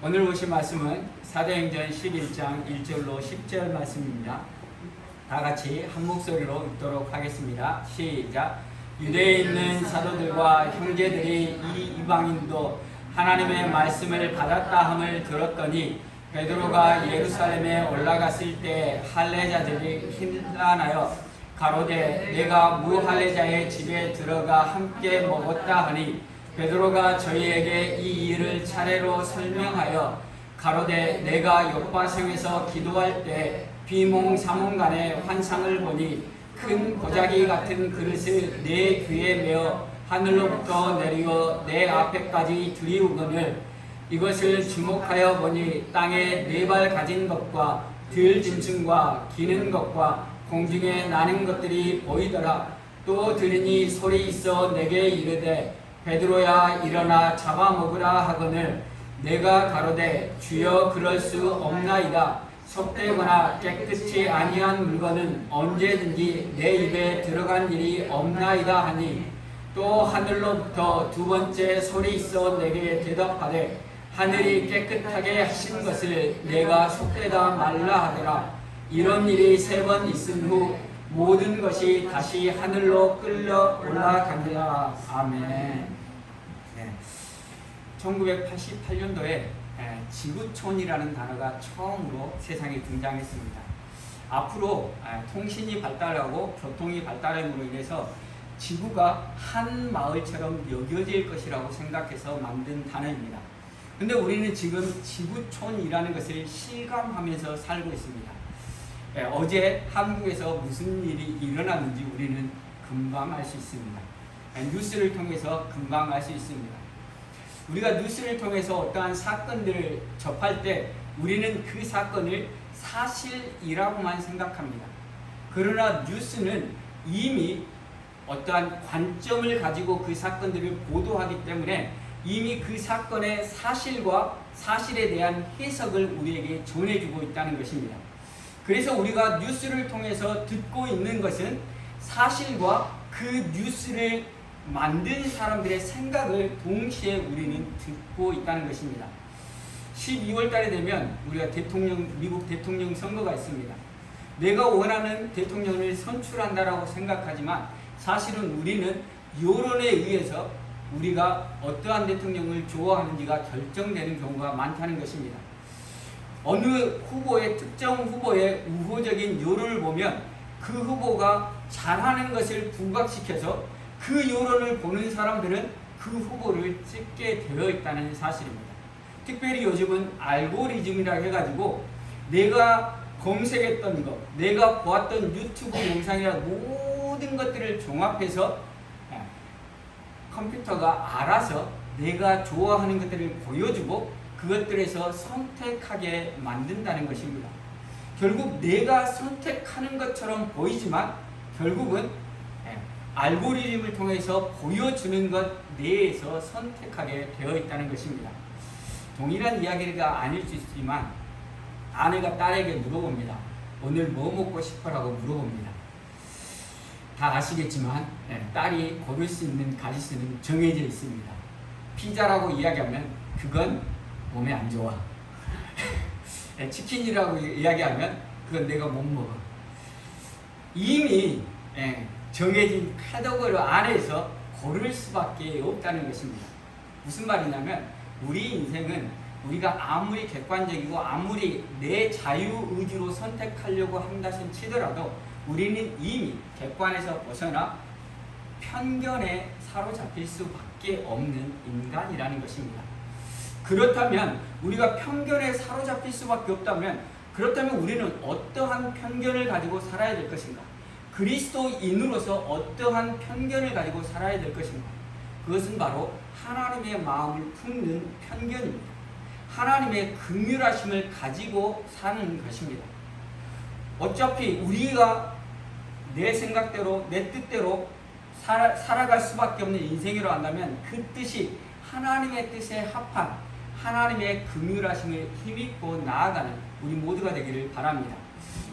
오늘 보실 말씀은 사도행전 11장 1절로 10절 말씀입니다. 다 같이 한 목소리로 읽도록 하겠습니다. 시작. 유대에 있는 사도들과 형제들이 이 이방인도 하나님의 말씀을 받았다 함을 들었더니 베드로가 예루살렘에 올라갔을 때 할례자들이 힘난하여 가로되 내가 무할례자의 집에 들어가 함께 먹었다 하니 베드로가 저희에게 이 일을 차례로 설명하여 가로되 내가 욥바성에서 기도할 때 비몽사몽간에 환상을 보니 큰 보자기 같은 그릇을 내 귀에 메어 하늘로부터 내리어 내 앞에까지 들이우거늘 이것을 주목하여 보니 땅에 네 발 가진 것과 들 짐승과 기는 것과 공중에 나는 것들이 보이더라. 또 들으니 소리 있어 내게 이르되 베드로야 일어나 잡아먹으라 하거늘 내가 가로되 주여 그럴 수 없나이다. 속되거나 깨끗이 아니한 물건은 언제든지 내 입에 들어간 일이 없나이다 하니 또 하늘로부터 두 번째 소리 있어 내게 대답하되 하늘이 깨끗하게 하신 것을 내가 속되다 말라 하더라. 이런 일이 세 번 있은 후 모든 것이 다시 하늘로 끌려 올라가니라. 아멘. 1988년도에 지구촌이라는 단어가 처음으로 세상에 등장했습니다. 앞으로 통신이 발달하고 교통이 발달함으로 인해서 지구가 한 마을처럼 여겨질 것이라고 생각해서 만든 단어입니다. 근데 우리는 지금 지구촌이라는 것을 실감하면서 살고 있습니다. 어제 한국에서 무슨 일이 일어났는지 우리는 금방 알 수 있습니다. 뉴스를 통해서 금방 알 수 있습니다. 우리가 뉴스를 통해서 어떠한 사건들을 접할 때 우리는 그 사건을 사실이라고만 생각합니다. 그러나 뉴스는 이미 어떠한 관점을 가지고 그 사건들을 보도하기 때문에 이미 그 사건의 사실과 사실에 대한 해석을 우리에게 전해주고 있다는 것입니다. 그래서 우리가 뉴스를 통해서 듣고 있는 것은 사실과 그 뉴스를 만든 사람들의 생각을 동시에 우리는 듣고 있다는 것입니다. 12월 달에 되면 우리가 미국 대통령 선거가 있습니다. 내가 원하는 대통령을 선출한다라고 생각하지만 사실은 우리는 여론에 의해서 우리가 어떠한 대통령을 좋아하는지가 결정되는 경우가 많다는 것입니다. 어느 후보의 특정 후보의 우호적인 여론을 보면 그 후보가 잘하는 것을 부각시켜서 그 여론을 보는 사람들은 그 후보를 찍게 되어 있다는 사실입니다. 특별히 요즘은 알고리즘이라고 해가지고 내가 검색했던 것, 내가 보았던 유튜브 영상이나 모든 것들을 종합해서 컴퓨터가 알아서 내가 좋아하는 것들을 보여주고 그것들에서 선택하게 만든다는 것입니다. 결국 내가 선택하는 것처럼 보이지만 결국은 알고리즘을 통해서 보여주는 것 내에서 선택하게 되어 있다는 것입니다. 동일한 이야기가 아닐 수 있지만 아내가 딸에게 물어봅니다. 오늘 뭐 먹고 싶어라고 물어봅니다. 다 아시겠지만 딸이 고를 수 있는 가짓수는 정해져 있습니다. 피자라고 이야기하면 그건 몸에 안 좋아. 치킨이라고 이야기하면 그건 내가 못 먹어. 이미 정해진 카테고리 안에서 고를 수밖에 없다는 것입니다. 무슨 말이냐면 우리 인생은 우리가 아무리 객관적이고 아무리 내 자유의지로 선택하려고 한다 치더라도 우리는 이미 객관에서 벗어나 편견에 사로잡힐 수밖에 없는 인간이라는 것입니다. 그렇다면 우리가 편견에 사로잡힐 수밖에 없다면 그렇다면 우리는 어떠한 편견을 가지고 살아야 될 것인가? 그리스도인으로서 어떠한 편견을 가지고 살아야 될 것인가? 그것은 바로 하나님의 마음을 품는 편견입니다. 하나님의 긍휼하심을 가지고 사는 것입니다. 어차피 우리가 내 생각대로 내 뜻대로 살아갈 수밖에 없는 인생이라고 한다면 그 뜻이 하나님의 뜻에 합한 하나님의 긍휼하심을 힘입고 나아가는 우리 모두가 되기를 바랍니다.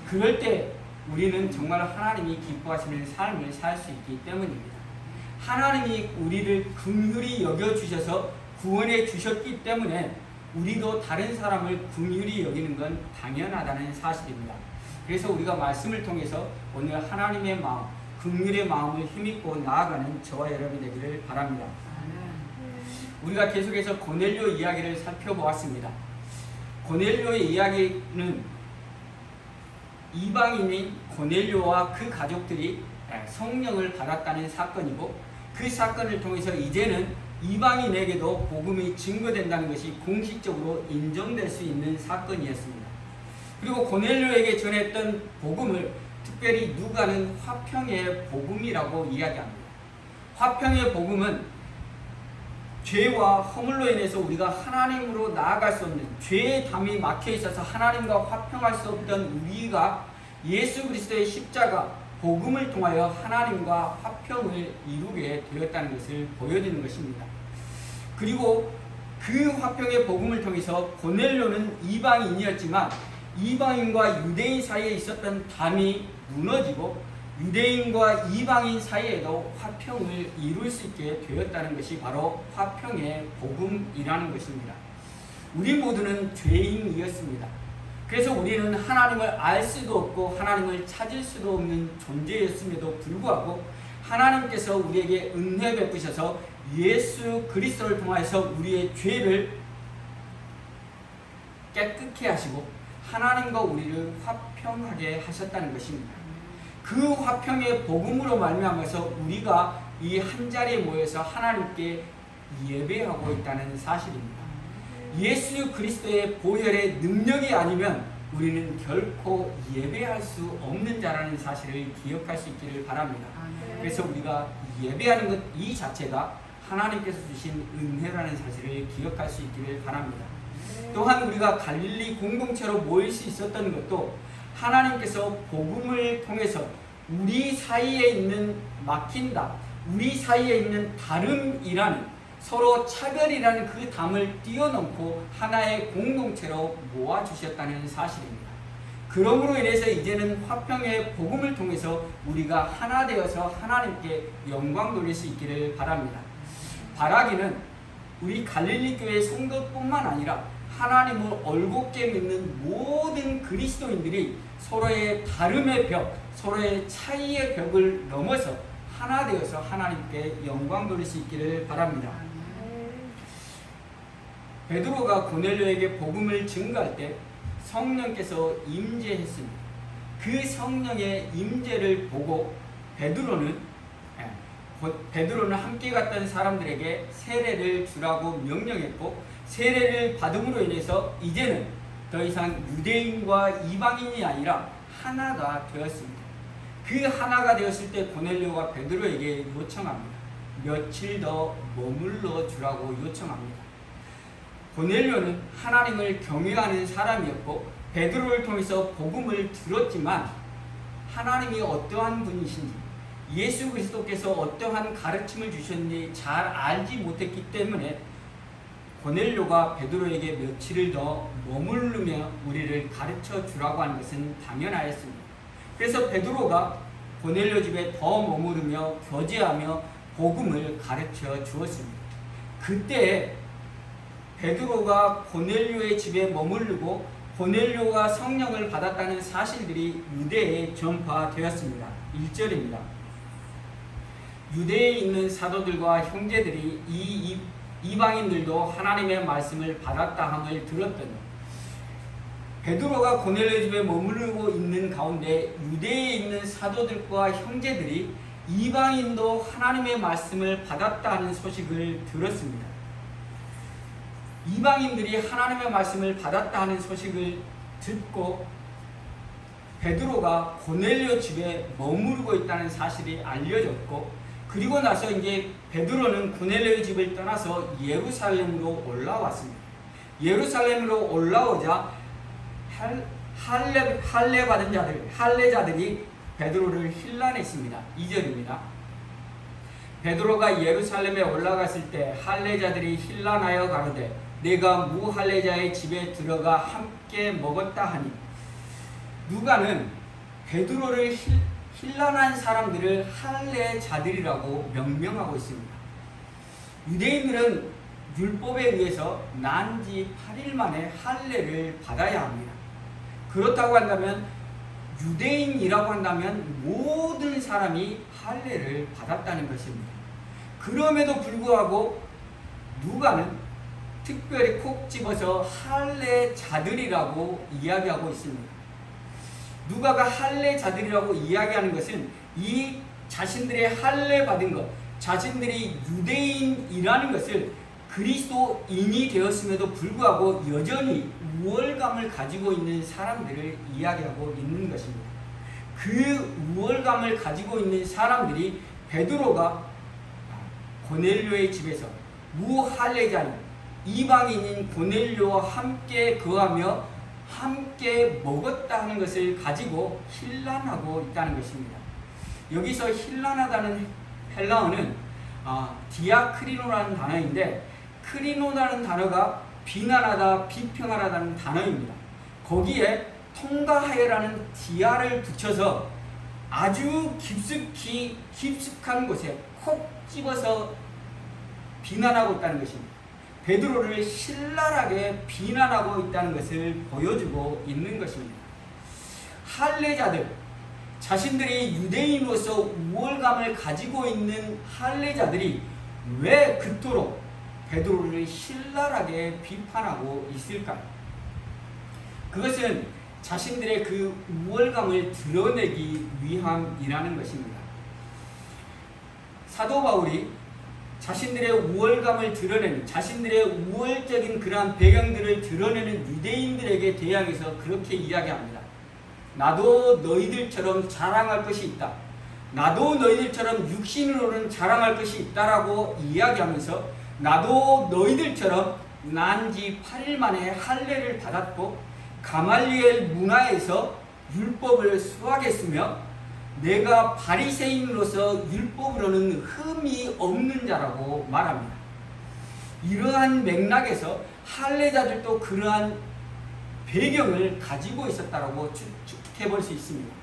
그럴 때 우리는 정말 하나님이 기뻐하시는 삶을 살 수 있기 때문입니다. 하나님이 우리를 긍휼히 여겨주셔서 구원해 주셨기 때문에 우리도 다른 사람을 긍휼히 여기는 건 당연하다는 사실입니다. 그래서 우리가 말씀을 통해서 오늘 하나님의 마음, 긍휼의 마음을 힘입고 나아가는 저와 여러분 되기를 바랍니다. 우리가 계속해서 고넬료 이야기를 살펴보았습니다. 고넬료의 이야기는 이방인인 고넬료와 그 가족들이 성령을 받았다는 사건이고, 그 사건을 통해서 이제는 이방인에게도 복음이 증거된다는 것이 공식적으로 인정될 수 있는 사건이었습니다. 그리고 고넬료에게 전했던 복음을 특별히 누가는 화평의 복음이라고 이야기합니다. 화평의 복음은 죄와 허물로 인해서 우리가 하나님으로 나아갈 수 없는, 죄의 담이 막혀 있어서 하나님과 화평할 수 없던 우리가 예수 그리스도의 십자가 복음을 통하여 하나님과 화평을 이루게 되었다는 것을 보여주는 것입니다. 그리고 그 화평의 복음을 통해서 고넬료는 이방인이었지만 이방인과 유대인 사이에 있었던 담이 무너지고 유대인과 이방인 사이에도 화평을 이룰 수 있게 되었다는 것이 바로 화평의 복음이라는 것입니다. 우리 모두는 죄인이었습니다. 그래서 우리는 하나님을 알 수도 없고 하나님을 찾을 수도 없는 존재였음에도 불구하고 하나님께서 우리에게 은혜 베푸셔서 예수 그리스도를 통하여서 우리의 죄를 깨끗게 하시고 하나님과 우리를 화평하게 하셨다는 것입니다. 그 화평의 복음으로 말미암아서 우리가 이 한자리에 모여서 하나님께 예배하고 있다는 사실입니다. 예수 그리스도의 보혈의 능력이 아니면 우리는 결코 예배할 수 없는 자라는 사실을 기억할 수 있기를 바랍니다. 그래서 우리가 예배하는 것 이 자체가 하나님께서 주신 은혜라는 사실을 기억할 수 있기를 바랍니다. 또한 우리가 갈릴리 공동체로 모일 수 있었던 것도 하나님께서 복음을 통해서 우리 사이에 있는 막힌다, 우리 사이에 있는 다름이라는, 서로 차별이라는 그 담을 뛰어넘고 하나의 공동체로 모아주셨다는 사실입니다. 그러므로 인해서 이제는 화평의 복음을 통해서 우리가 하나 되어서 하나님께 영광 돌릴 수 있기를 바랍니다. 바라기는 우리 갈릴리 교회 성도뿐만 아니라 하나님을 올곧게 믿는 모든 그리스도인들이 서로의 다름의 벽, 서로의 차이의 벽을 넘어서 하나 되어서 하나님께 영광 돌릴 수 있기를 바랍니다. 베드로가 고넬료에게 복음을 증거할 때 성령께서 임재했습니다. 그 성령의 임재를 보고 베드로는 함께 갔던 사람들에게 세례를 주라고 명령했고, 세례를 받음으로 인해서 이제는 더 이상 유대인과 이방인이 아니라 하나가 되었습니다. 그 하나가 되었을 때 고넬료가 베드로에게 요청합니다. 며칠 더 머물러 주라고 요청합니다. 고넬료는 하나님을 경외하는 사람이었고 베드로를 통해서 복음을 들었지만 하나님이 어떠한 분이신지, 예수 그리스도께서 어떠한 가르침을 주셨는지 잘 알지 못했기 때문에 고넬료가 베드로에게 며칠을 더 머무르며 우리를 가르쳐 주라고 하는 것은 당연하였습니다. 그래서 베드로가 고넬료 집에 더 머무르며 교제하며 복음을 가르쳐 주었습니다. 그때 베드로가 고넬료의 집에 머무르고 고넬료가 성령을 받았다는 사실들이 유대에 전파되었습니다. 1절입니다. 유대에 있는 사도들과 형제들이 이방인들도 하나님의 말씀을 받았다 함을 들었더니, 베드로가 고넬료 집에 머무르고 있는 가운데 유대에 있는 사도들과 형제들이 이방인도 하나님의 말씀을 받았다 하는 소식을 들었습니다. 이방인들이 하나님의 말씀을 받았다 하는 소식을 듣고 베드로가 고넬료 집에 머무르고 있다는 사실이 알려졌고, 그리고 나서 이제 베드로는 고넬료의 집을 떠나서 예루살렘으로 올라왔습니다. 예루살렘으로 올라오자 할례자들이 베드로를 힐난했습니다. 2절입니다. 베드로가 예루살렘에 올라갔을 때 할례자들이 힐난하여 가로되 내가 무할례자의 집에 들어가 함께 먹었다 하니, 누가는 베드로를 힐난한 사람들을 할례자들이라고 명명하고 있습니다. 유대인들은 율법에 의해서 난 지 8일 만에 할례를 받아야 합니다. 그렇다고 한다면 유대인이라고 한다면 모든 사람이 할례를 받았다는 것입니다. 그럼에도 불구하고 누가는 특별히 콕 집어서 할례자들이라고 이야기하고 있습니다. 누가가 할례자들이라고 이야기하는 것은 이 자신들의 할례 받은 것, 자신들이 유대인이라는 것을 그리스도인이 되었음에도 불구하고 여전히 우월감을 가지고 있는 사람들을 이야기하고 있는 것입니다. 그 우월감을 가지고 있는 사람들이 베드로가 고넬료의 집에서 무할례자인 이방인인 고넬료와 함께 거하며 함께 먹었다 하는 것을 가지고 힐난하고 있다는 것입니다. 여기서 힐난하다는 헬라어는 디아크리노라는 단어인데, 크리노라는 단어가 비난하다, 비평하다는 단어입니다. 거기에 통가하여라는 디아를 붙여서 아주 깊숙한 곳에 콕 집어서 비난하고 있다는 것입니다. 베드로를 신랄하게 비난하고 있다는 것을 보여주고 있는 것입니다. 할례자들, 자신들이 유대인으로서 우월감을 가지고 있는 할례자들이 왜 그토록 베드로를 신랄하게 비판하고 있을까요? 그것은 자신들의 그 우월감을 드러내기 위함이라는 것입니다. 사도 바울이 자신들의 우월감을 드러내는, 자신들의 우월적인 그러한 배경들을 드러내는 유대인들에게 대항해서 그렇게 이야기합니다. 나도 너희들처럼 자랑할 것이 있다. 나도 너희들처럼 육신으로는 자랑할 것이 있다라고 이야기하면서 나도 너희들처럼 난 지 8일 만에 할례를 받았고 가말리엘 문화에서 율법을 수학했으며 내가 바리새인으로서 율법으로는 흠이 없는 자라고 말합니다. 이러한 맥락에서 할례자들도 그러한 배경을 가지고 있었다라고 추측해볼 수 있습니다.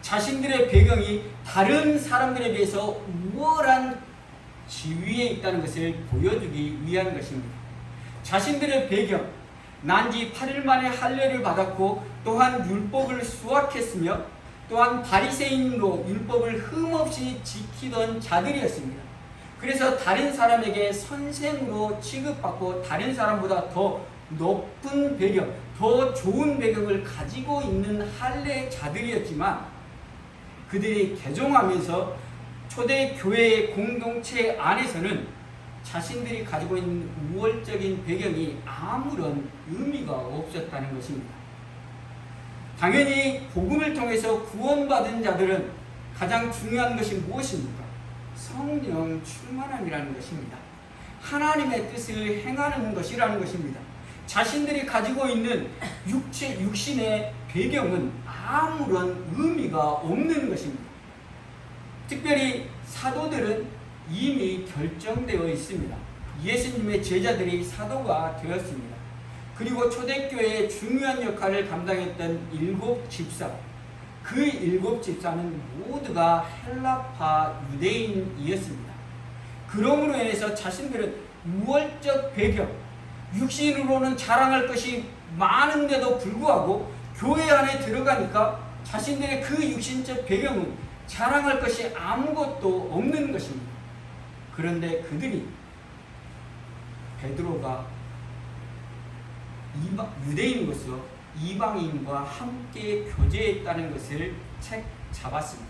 자신들의 배경이 다른 사람들에 비해서 우월한 지위에 있다는 것을 보여주기 위한 것입니다. 자신들의 배경, 난 지 8일 만에 할례를 받았고 또한 율법을 수학했으며 또한 바리새인으로 율법을 흠없이 지키던 자들이었습니다. 그래서 다른 사람에게 선생으로 취급받고 다른 사람보다 더 높은 배경, 더 좋은 배경을 가지고 있는 할례자들이었지만 그들이 개종하면서 초대교회의 공동체 안에서는 자신들이 가지고 있는 우월적인 배경이 아무런 의미가 없었다는 것입니다. 당연히 복음을 통해서 구원받은 자들은 가장 중요한 것이 무엇입니까? 성령 충만함이라는 것입니다. 하나님의 뜻을 행하는 것이라는 것입니다. 자신들이 가지고 있는 육신의 배경은 아무런 의미가 없는 것입니다. 특별히 사도들은 이미 결정되어 있습니다. 예수님의 제자들이 사도가 되었습니다. 그리고 초대교회의 중요한 역할을 감당했던 7 집사, 그 7 집사는 모두가 헬라파 유대인이었습니다. 그러므로 인해서 자신들은 우월적 배경, 육신으로는 자랑할 것이 많은데도 불구하고 교회 안에 들어가니까 자신들의 그 육신적 배경은 자랑할 것이 아무것도 없는 것입니다. 그런데 그들이 베드로가 유대인으로서 이방인과 함께 교제했다는 것을 책 잡았습니다.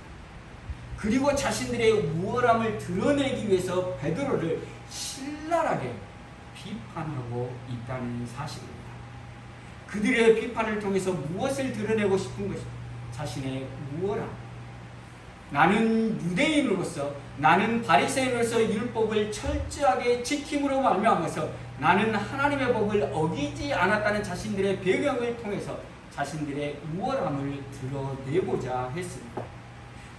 그리고 자신들의 우월함을 드러내기 위해서 베드로를 신랄하게 비판하고 있다는 사실입니다. 그들의 비판을 통해서 무엇을 드러내고 싶은 것입니까? 자신의 우월함. 나는 유대인으로서, 나는 바리새인으로서 율법을 철저하게 지킴으로 말미암아서 나는 하나님의 법을 어기지 않았다는 자신들의 배경을 통해서 자신들의 우월함을 드러내고자 했습니다.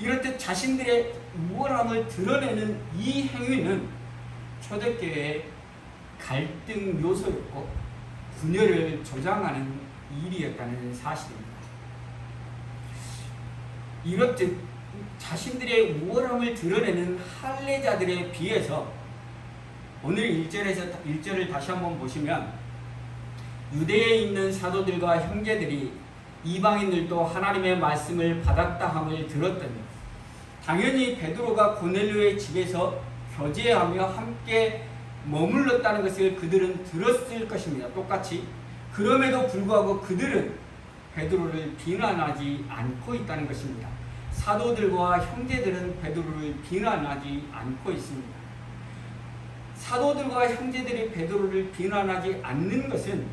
이렇듯 자신들의 우월함을 드러내는 이 행위는 초대교회의 갈등 요소였고 분열을 조장하는 일이었다는 사실입니다. 이렇듯 자신들의 우월함을 드러내는 할례자들에 비해서 오늘 1절을 다시 한번 보시면 유대에 있는 사도들과 형제들이 이방인들도 하나님의 말씀을 받았다 함을 들었더니 당연히 베드로가 고넬료의 집에서 교제하며 함께 머물렀다는 것을 그들은 들었을 것입니다. 똑같이. 그럼에도 불구하고 그들은 베드로를 비난하지 않고 있다는 것입니다. 사도들과 형제들은 베드로를 비난하지 않고 있습니다. 사도들과 형제들이 베드로를 비난하지 않는 것은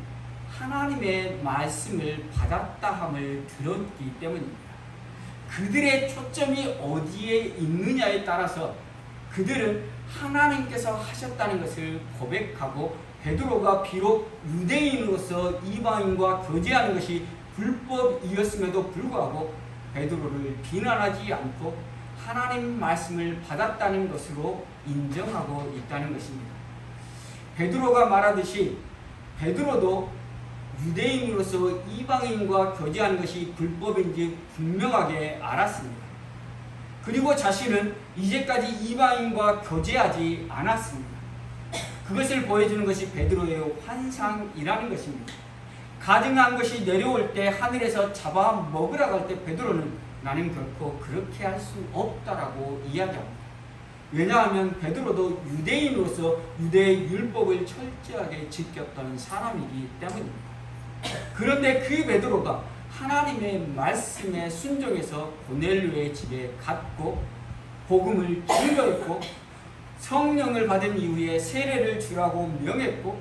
하나님의 말씀을 받았다 함을 들었기 때문입니다. 그들의 초점이 어디에 있느냐에 따라서 그들은 하나님께서 하셨다는 것을 고백하고 베드로가 비록 유대인으로서 이방인과 교제하는 것이 불법이었음에도 불구하고 베드로를 비난하지 않고 하나님 말씀을 받았다는 것으로 인정하고 있다는 것입니다. 베드로가 말하듯이 베드로도 유대인으로서 이방인과 교제하는 것이 불법인지 분명하게 알았습니다. 그리고 자신은 이제까지 이방인과 교제하지 않았습니다. 그것을 보여주는 것이 베드로의 환상이라는 것입니다. 가증한 것이 내려올 때 하늘에서 잡아먹으라고 할 때 베드로는 나는 결코 그렇게 할 수 없다라고 이야기합니다. 왜냐하면 베드로도 유대인으로서 유대의 율법을 철저하게 지켰던 사람이기 때문입니다. 그런데 그 베드로가 하나님의 말씀에 순종해서 고넬료의 집에 갔고 복음을 증거했고 성령을 받은 이후에 세례를 주라고 명했고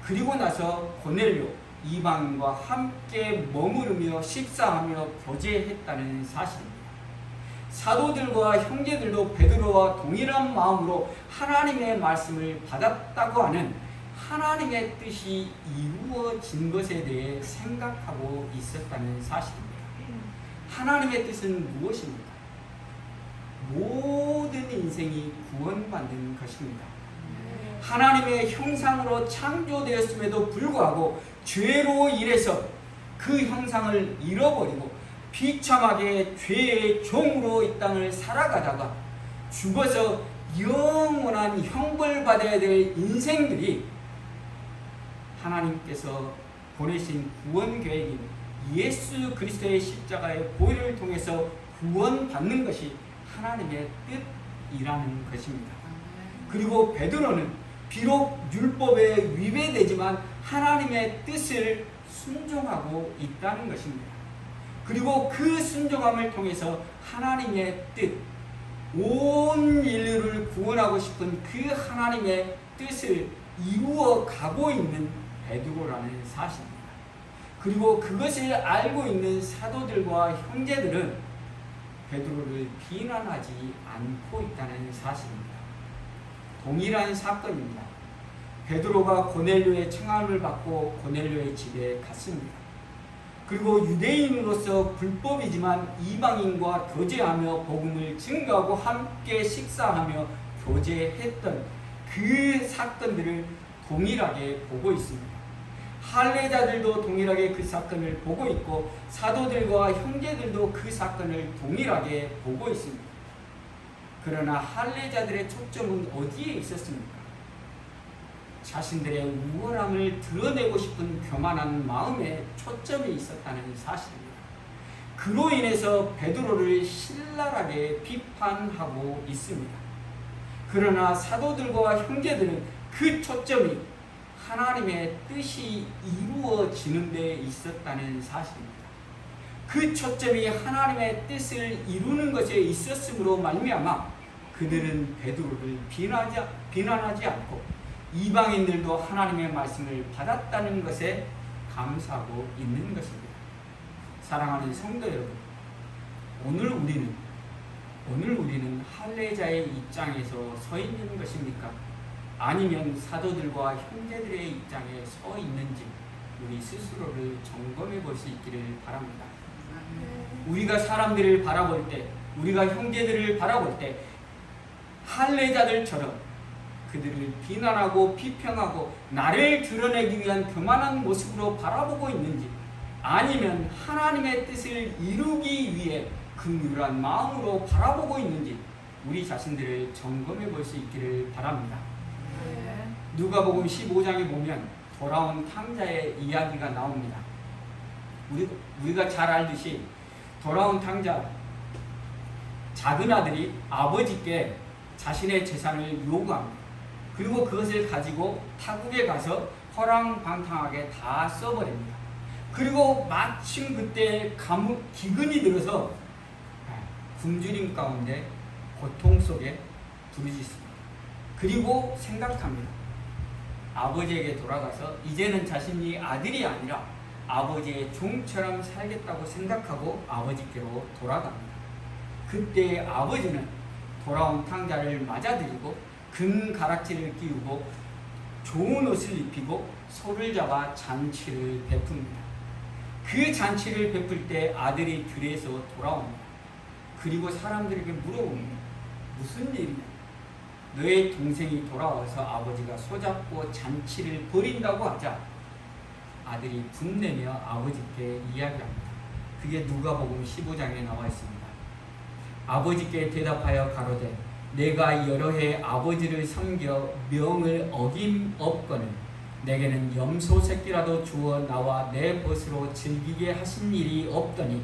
그리고 나서 고넬료 이방인과 함께 머무르며 식사하며 교제했다는 사실입니다. 사도들과 형제들도 베드로와 동일한 마음으로 하나님의 말씀을 받았다고 하는 하나님의 뜻이 이루어진 것에 대해 생각하고 있었다는 사실입니다. 하나님의 뜻은 무엇입니까? 모든 인생이 구원받는 것입니다. 하나님의 형상으로 창조되었음에도 불구하고 죄로 인해서 그 형상을 잃어버리고 비참하게 죄의 종으로 이 땅을 살아가다가 죽어서 영원한 형벌받아야 될 인생들이 하나님께서 보내신 구원 계획인 예수 그리스도의 십자가의 보혈을 통해서 구원받는 것이 하나님의 뜻이라는 것입니다. 그리고 베드로는 비록 율법에 위배되지만 하나님의 뜻을 순종하고 있다는 것입니다. 그리고 그 순종함을 통해서 하나님의 뜻, 온 인류를 구원하고 싶은 그 하나님의 뜻을 이루어 가고 있는 베드로라는 사실입니다. 그리고 그것을 알고 있는 사도들과 형제들은 베드로를 비난하지 않고 있다는 사실입니다. 동일한 사건입니다. 베드로가 고넬료의 청함을 받고 고넬료의 집에 갔습니다. 그리고 유대인으로서 불법이지만 이방인과 교제하며 복음을 증거하고 함께 식사하며 교제했던 그 사건들을 동일하게 보고 있습니다. 할례자들도 동일하게 그 사건을 보고 있고 사도들과 형제들도 그 사건을 동일하게 보고 있습니다. 그러나 할례자들의 초점은 어디에 있었습니까? 자신들의 우월함을 드러내고 싶은 교만한 마음에 초점이 있었다는 사실입니다. 그로 인해서 베드로를 신랄하게 비판하고 있습니다. 그러나 사도들과 형제들은 그 초점이 하나님의 뜻이 이루어지는 데 있었다는 사실입니다. 그 초점이 하나님의 뜻을 이루는 것에 있었으므로 말미암아 그들은 베드로를 비난하지 않고 이방인들도 하나님의 말씀을 받았다는 것에 감사하고 있는 것입니다. 사랑하는 성도 여러분, 오늘 우리는 할례자의 입장에서 서 있는 것입니까? 아니면 사도들과 형제들의 입장에 서 있는지 우리 스스로를 점검해 볼 수 있기를 바랍니다. 우리가 사람들을 바라볼 때, 우리가 형제들을 바라볼 때 할례자들처럼 그들을 비난하고 비평하고 나를 드러내기 위한 교만한 모습으로 바라보고 있는지, 아니면 하나님의 뜻을 이루기 위해 긍휼한 마음으로 바라보고 있는지 우리 자신들을 점검해 볼 수 있기를 바랍니다. 누가복음 15장에 보면 돌아온 탕자의 이야기가 나옵니다. 우리가 잘 알듯이 돌아온 탕자, 작은 아들이 아버지께 자신의 재산을 요구합니다. 그리고 그것을 가지고 타국에 가서 허랑방탕하게 다 써버립니다. 그리고 마침 그때 기근이 들어서 굶주림 가운데 고통 속에 부르짖습니다. 그리고 생각합니다. 아버지에게 돌아가서 이제는 자신이 아들이 아니라 아버지의 종처럼 살겠다고 생각하고 아버지께로 돌아갑니다. 그때 아버지는 돌아온 탕자를 맞아들이고 금 가락지를 끼우고 좋은 옷을 입히고 소를 잡아 잔치를 베풉니다. 그 잔치를 베풀 때 아들이 들에서 돌아옵니다. 그리고 사람들에게 물어봅니다. 무슨 일이냐? 너의 동생이 돌아와서 아버지가 손잡고 잔치를 벌인다고 하자 아들이 분내며 아버지께 이야기합니다. 그게 누가복음 15장에 나와 있습니다. 아버지께 대답하여 가로되 내가 여러 해 아버지를 섬겨 명을 어김없거늘 내게는 염소 새끼라도 주어 나와 내 벗으로 즐기게 하신 일이 없더니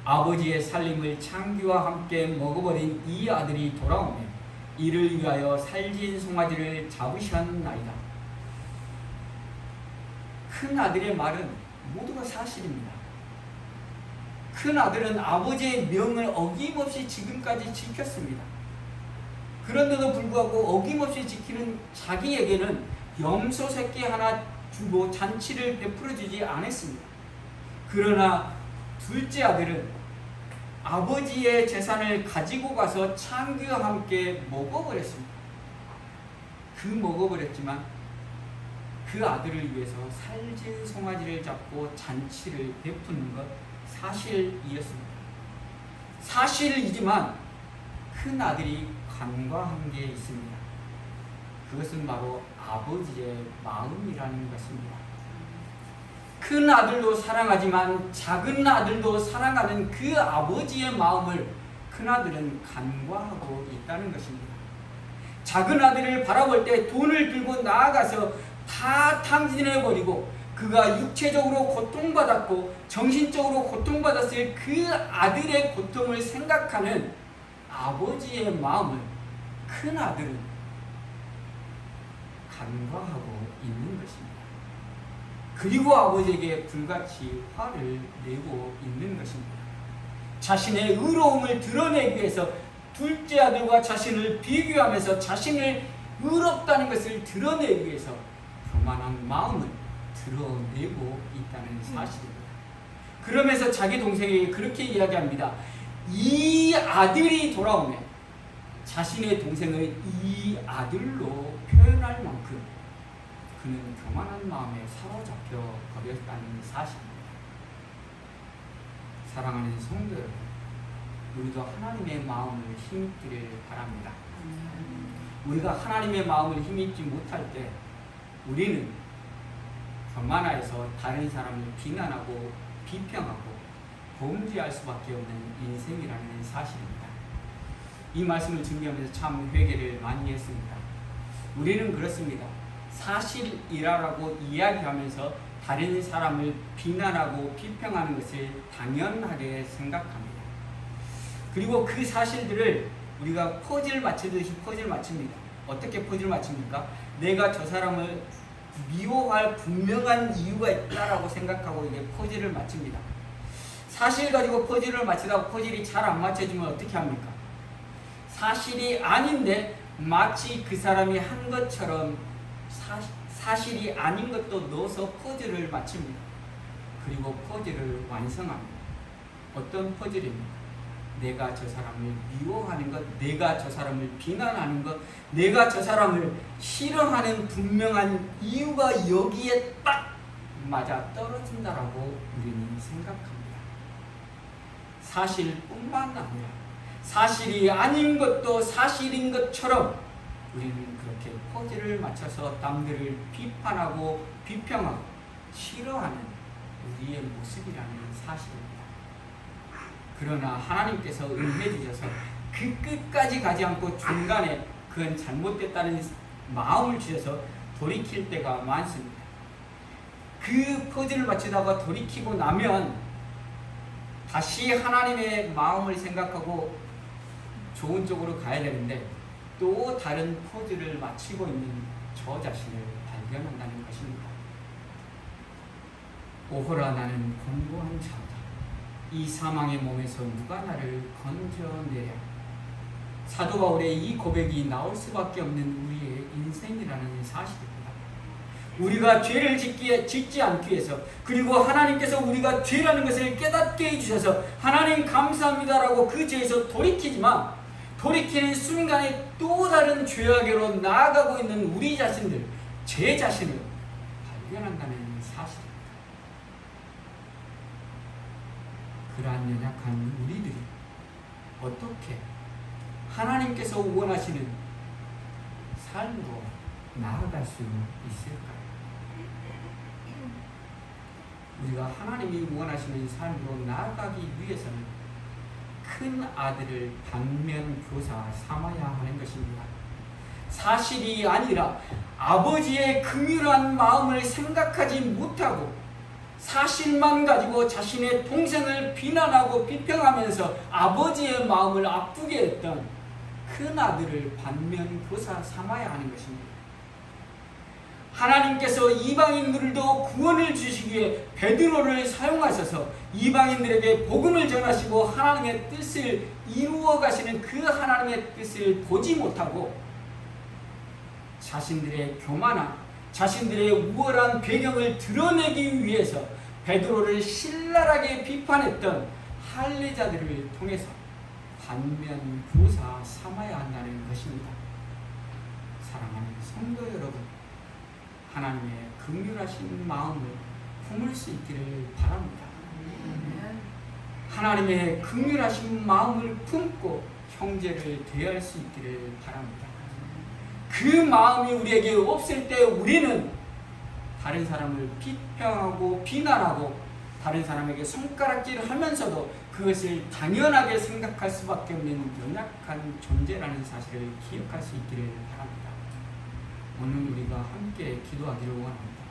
아버지의 살림을 창기와 함께 먹어버린 이 아들이 돌아오며 이를 위하여 살진 송아지를 잡으셨나이다. 큰 아들의 말은 모두가 사실입니다. 큰 아들은 아버지의 명을 어김없이 지금까지 지켰습니다. 그런데도 불구하고 어김없이 지키는 자기에게는 염소 새끼 하나 주고 잔치를 베풀어 주지 않았습니다. 그러나 둘째 아들은 아버지의 재산을 가지고 가서 창기와 함께 먹어버렸습니다. 먹어버렸지만 그 아들을 위해서 살진 송아지를 잡고 잔치를 베푸는 것 사실이었습니다. 사실이지만 큰 아들이 간과한 게 있습니다. 그것은 바로 아버지의 마음이라는 것입니다. 큰 아들도 사랑하지만 작은 아들도 사랑하는 그 아버지의 마음을 큰 아들은 간과하고 있다는 것입니다. 작은 아들을 바라볼 때 돈을 들고 나아가서 다 탕진해버리고 그가 육체적으로 고통받았고 정신적으로 고통받았을 그 아들의 고통을 생각하는 아버지의 마음을 큰 아들은 간과하고 있는 것입니다. 그리고 아버지에게 불같이 화를 내고 있는 것입니다. 자신의 의로움을 드러내기 위해서 둘째 아들과 자신을 비교하면서 자신을 의롭다는 것을 드러내기 위해서 교만한 마음을 드러내고 있다는 사실입니다. 그러면서 자기 동생에게 그렇게 이야기합니다. 이 아들이 돌아오면 자신의 동생을 이 아들로 표현할 만큼 그는 교만한 마음에 사로잡혀 버렸다는 사실입니다. 사랑하는 성도 여러분, 우리도 하나님의 마음을 힘입기를 바랍니다. 우리가 하나님의 마음을 힘입지 못할 때 우리는 교만해서 다른 사람을 비난하고 비평하고 범죄할 수밖에 없는 인생이라는 사실입니다. 이 말씀을 준비하면서 참 회개를 많이 했습니다. 우리는 그렇습니다. 사실이라고 이야기하면서 다른 사람을 비난하고 비평하는 것을 당연하게 생각합니다. 그리고 그 사실들을 우리가 퍼즐 맞추듯이 퍼즐 맞춥니다. 어떻게 퍼즐 맞춥니까? 내가 저 사람을 미워할 분명한 이유가 있다라고 생각하고 이게 퍼즐을 맞춥니다. 사실 가지고 퍼즐을 맞추다가 퍼즐이 잘 안 맞춰지면 어떻게 합니까? 사실이 아닌데 마치 그 사람이 한 것처럼 사실이 아닌 것도 넣어서 퍼즐을 맞춥니다. 그리고 퍼즐을 완성합니다. 어떤 퍼즐입니까? 내가 저 사람을 미워하는 것, 내가 저 사람을 비난하는 것, 내가 저 사람을 싫어하는 분명한 이유가 여기에 딱 맞아 떨어진다라고 우리는 생각합니다. 사실뿐만 아니라 사실이 아닌 것도 사실인 것처럼 우리는 그렇게 퍼즐을 맞춰서 남들을 비판하고 비평하고 싫어하는 우리의 모습이라는 사실입니다. 그러나 하나님께서 은혜 주셔서 그 끝까지 가지 않고 중간에 그건 잘못됐다는 마음을 주셔서 돌이킬 때가 많습니다. 그 퍼즐을 맞추다가 돌이키고 나면 다시 하나님의 마음을 생각하고 좋은 쪽으로 가야 되는데 또 다른 퍼즐을 맞추고 있는 저 자신을 발견한다는 것입니다. 오호라, 나는 곤고한 자다. 이 사망의 몸에서 누가 나를 건져내랴. 사도 바울의 이 고백이 나올 수밖에 없는 우리의 인생이라는 사실입니다. 우리가 죄를 짓지 않기 위해서, 그리고 하나님께서 우리가 죄라는 것을 깨닫게 해주셔서 하나님 감사합니다라고 그 죄에서 돌이키지만, 돌이키는 순간에 또 다른 죄악으로 나아가고 있는 우리 자신들, 제 자신을 발견한다는 사실입니다. 그러한 연약한 우리들이 어떻게 하나님께서 원하시는 삶으로 나아갈 수 있을까요? 우리가 하나님이 원하시는 삶으로 나아가기 위해서는 큰 아들을 반면교사 삼아야 하는 것입니다. 사실이 아니라 아버지의 긍휼한 마음을 생각하지 못하고 사실만 가지고 자신의 동생을 비난하고 비평하면서 아버지의 마음을 아프게 했던 큰 아들을 반면교사 삼아야 하는 것입니다. 하나님께서 이방인들도 구원을 주시기 위해 베드로를 사용하셔서 이방인들에게 복음을 전하시고 하나님의 뜻을 이루어 가시는 그 하나님의 뜻을 보지 못하고 자신들의 교만한, 자신들의 우월한 배경을 드러내기 위해서 베드로를 신랄하게 비판했던 할례자들을 통해서 반면교사 삼아야 한다는 것입니다. 사랑하는 성도 여러분, 하나님의 긍휼하신 마음을 품을 수 있기를 바랍니다. 하나님의 긍휼하신 마음을 품고 형제를 대할 수 있기를 바랍니다. 그 마음이 우리에게 없을 때 우리는 다른 사람을 비평하고 비난하고 다른 사람에게 손가락질을 하면서도 그것을 당연하게 생각할 수밖에 없는 연약한 존재라는 사실을 기억할 수 있기를 바랍니다. 오늘 우리가 함께 기도하기를 원합니다.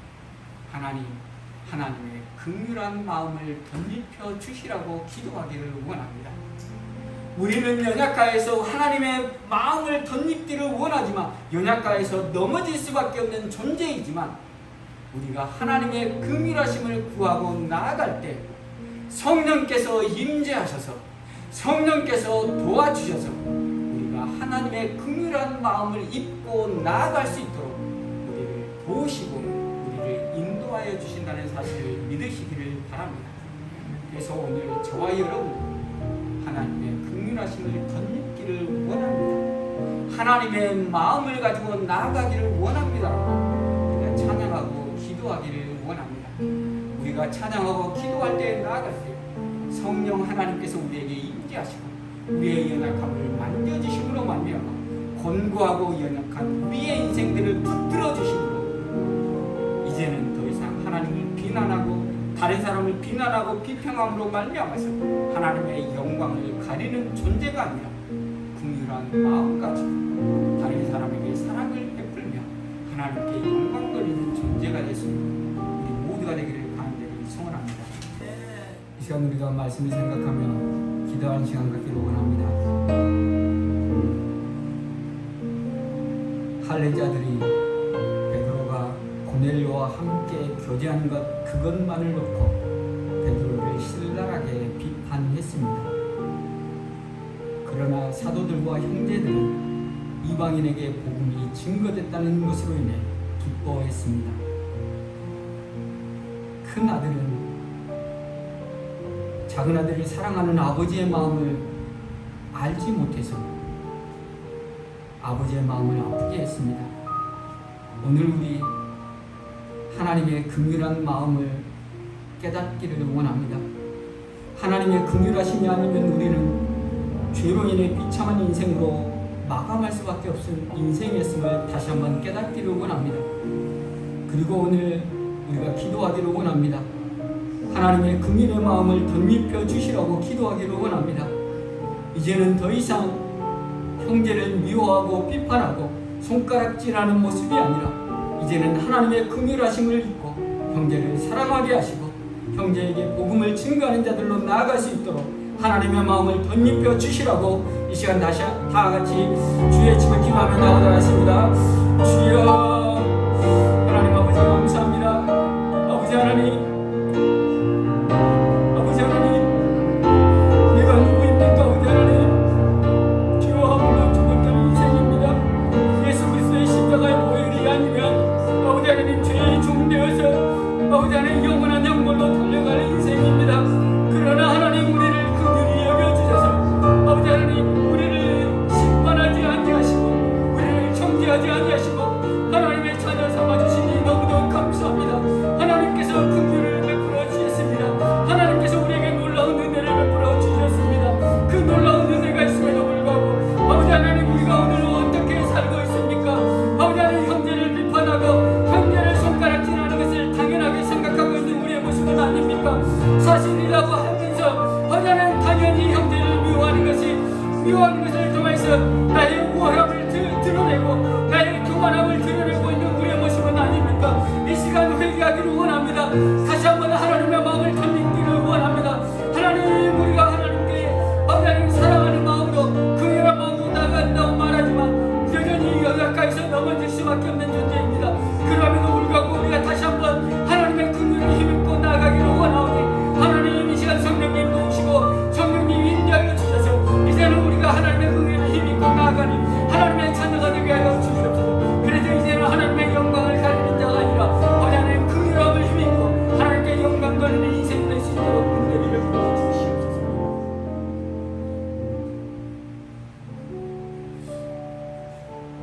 하나님의 긍휼한 마음을 덧입혀 주시라고 기도하기를 원합니다. 우리는 연약하에서 하나님의 마음을 덧입기를 원하지만 연약하에서 넘어질 수밖에 없는 존재이지만 우리가 하나님의 긍휼하심을 구하고 나아갈 때 성령께서 임재하셔서 성령께서 도와주셔서 우리가 하나님의 긍휼한 마음을 입고 나아갈 수 있도록 우리를 도우시고 우리를 인도하여 주신다는 사실을 믿으시기를 바랍니다. 그래서 오늘 저와 여러분 하나님의 긍휼하심을 덧입기를 원합니다. 하나님의 마음을 가지고 나아가기를 원합니다. 우리가 찬양하고 기도하기를 원합니다. 우리가 찬양하고 기도할 때 나아갈 때 성령 하나님께서 우리에게 임재하시고 우리의 연약함을 만져주심으로 말미암아 곤고하고 연약한 우리의 인생들을 붙들어 주심으로 이제는 더 이상 하나님을 비난하고 다른 사람을 비난하고 비평함으로 말미암아서 하나님의 영광을 가리는 존재가 아니라 긍휼한 마음 가지고 다른 사람에게 사랑을 베풀며 하나님께 영광 돌리는 존재가 됐습니다. 우리 모두가 되기를 간절히 소원합니다. 이 시간 우리가 말씀을 생각하며 기도하는 시간 갖기를 원합니다. 할례자들이 베드로가 고넬료와 함께 교제하는 것 그것만을 놓고 베드로를 신랄하게 비판했습니다. 그러나 사도들과 형제들은 이방인에게 복음이 증거됐다는 것으로 인해 기뻐했습니다. 큰 아들은 작은 아들을 사랑하는 아버지의 마음을 알지 못해서 아버지의 마음을 아프게 했습니다. 오늘 우리 하나님의 긍휼한 마음을 깨닫기를 원합니다. 하나님의 긍휼하심이 아니면 우리는 죄로 인해 비참한 인생으로 마감할 수밖에 없은 인생이었음을 다시 한번 깨닫기를 원합니다. 그리고 오늘 우리가 기도하기를 원합니다. 하나님의 긍휼의 마음을 덧입혀 주시라고 기도하기를 원합니다. 이제는 더 이상 형제를 미워하고 비판하고 손가락질하는 모습이 아니라 이제는 하나님의 긍휼하심을 잊고 형제를 사랑하게 하시고 형제에게 복음을 증거하는 자들로 나아갈 수 있도록 하나님의 마음을 덧입혀 주시라고 이 시간 다시 다 같이 주의 집을 기도하며 나오도록 하겠습니다. 주여 하나님 아버지 감사합니다. 아버지 하나님, 아버지 하나님, 내가 누구입니까? 아버지 하나님, 피와 물로 죽었던 인생입니다. 예수 그리스도의 십자가의 보혈이 아니면 아버지 하나님 죄의 종 되어서 아버지 하나님 영원한 영물로 돌려갈 인생입니다. 그러나 하나님 우리를 긍휼히 여겨주셔서 아버지 하나님 우리를 심판하지 아니하시고 우리를 정죄하지 아니하시고 하나님의 자녀 삼아주시니 너무도 감사합니다. 하나님께서 긍휼을 베풀어 주셨습니다. 하나님께서 우리에게 놀라운 은혜를 베풀어 주셨습니다. 그 놀라운 은혜가 있음에도 불구하고 아버지 하나님 우리가 오늘 어떻게 살고 있습니까? 아버지 하나님 형제를 비판하고 형제를 손가락질하는 것을 당연하게 생각하고 있는 우리의 모습은 아닙니까? 사실이라고 하면서 아버지 하나님 당연히 형제를 미워하는 것을 통해서 나의 우월함을 드러내고 나의 교만함을 드러내고 있는 우리의 모습은 아닙니까? 이 시간 회개하기를 원합니다. 다시 한번 하나님의 마음을 덧입기를 원합니다. 하나님 우리가 하나님께 하나님 사랑하는 마음으로 긍휼한 마음으로 나간다고 말하지만 여전히 가까이서 넘어질 수밖에 없는 존재입니다. 그럼에도 불구하고 우리가 다시 한번 하나님의 긍휼을 힘입고 나가기를 원하오니 하나님 이 시간 성령님 도우시고 성령님 인도하여 주셔서 이제는 우리가 하나님의 긍휼을 힘입고 나아가니 하나님의 자녀가 되게 하여 주시옵소서. 그래서 이제는 하나님의 영광을 가리는 자가 아니라 하나님의 긍휼함을 힘입고 하나님께 영광 돌리는 인생이 될 수 있도록 은혜를 베풀어 주시옵소서.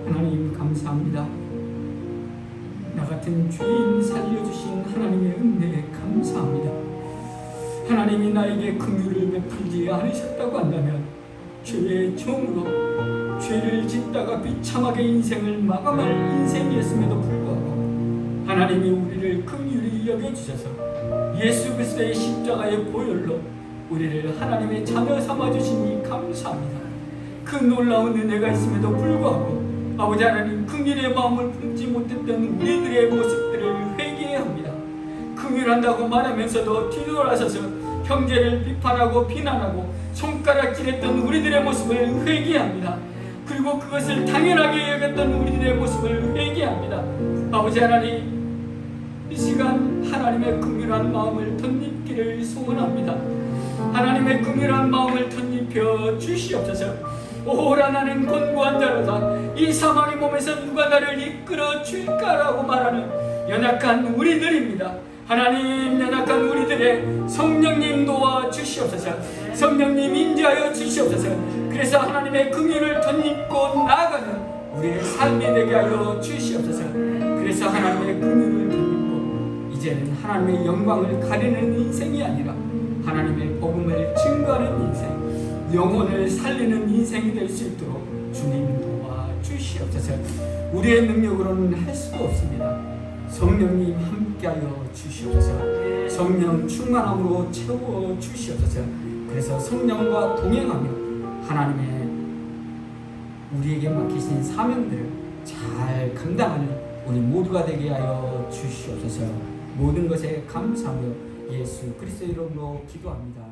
하나님 감사합니다. 나 같은 죄인 살려주신 하나님의 은혜에 감사합니다. 하나님이 나에게 긍휼을 베풀지 않으셨다고 한다면 죄의 종으로 죄를 짓다가 비참하게 인생을 마감할 인생이었음에도 불구하고 하나님이 우리를 긍휼히 여겨주셔서 예수 그리스도의 십자가의 보혈로 우리를 하나님의 자녀 삼아주시니 감사합니다. 그 놀라운 은혜가 있음에도 불구하고 아버지 하나님 긍휼의 마음을 품지 못했던 우리들의 모습들을 회개해야 합니다. 긍휼한다고 말하면서도 뒤돌아서서 형제를 비판하고 비난하고 손가락질했던 우리들의 모습을 회개합니다. 그리고 그것을 당연하게 여겼던 우리들의 모습을 회개합니다. 아버지 하나님 이 시간 하나님의 긍휼한 마음을 덧입기를 소원합니다. 하나님의 긍휼한 마음을 덧입혀 주시옵소서. 오라 나는 곤고한 자로다. 이 사망의 몸에서 누가 나를 이끌어 줄까라고 말하는 연약한 우리들입니다. 하나님 연약한 우리들의 성령님 도와 주시옵소서. 성령님 인도하여 주시옵소서. 그래서 하나님의 긍휼을 덧입고 나아가는 우리의 삶이 되게 하여 주시옵소서. 그래서 하나님의 긍휼을 덧입고 이제는 하나님의 영광을 가리는 인생이 아니라 하나님의 복음을 증거하는 인생, 영혼을 살리는 인생이 될 수 있도록 주님 도와 주시옵소서. 우리의 능력으로는 할 수가 없습니다. 성령님 함께하여 주시옵소서. 성령 충만함으로 채워 주시옵소서. 그래서 성령과 동행하며 하나님의 우리에게 맡기신 사명들을 잘 감당하는 우리 모두가 되게 하여 주시옵소서. 모든 것에 감사하며 예수 그리스도 이름으로 기도합니다.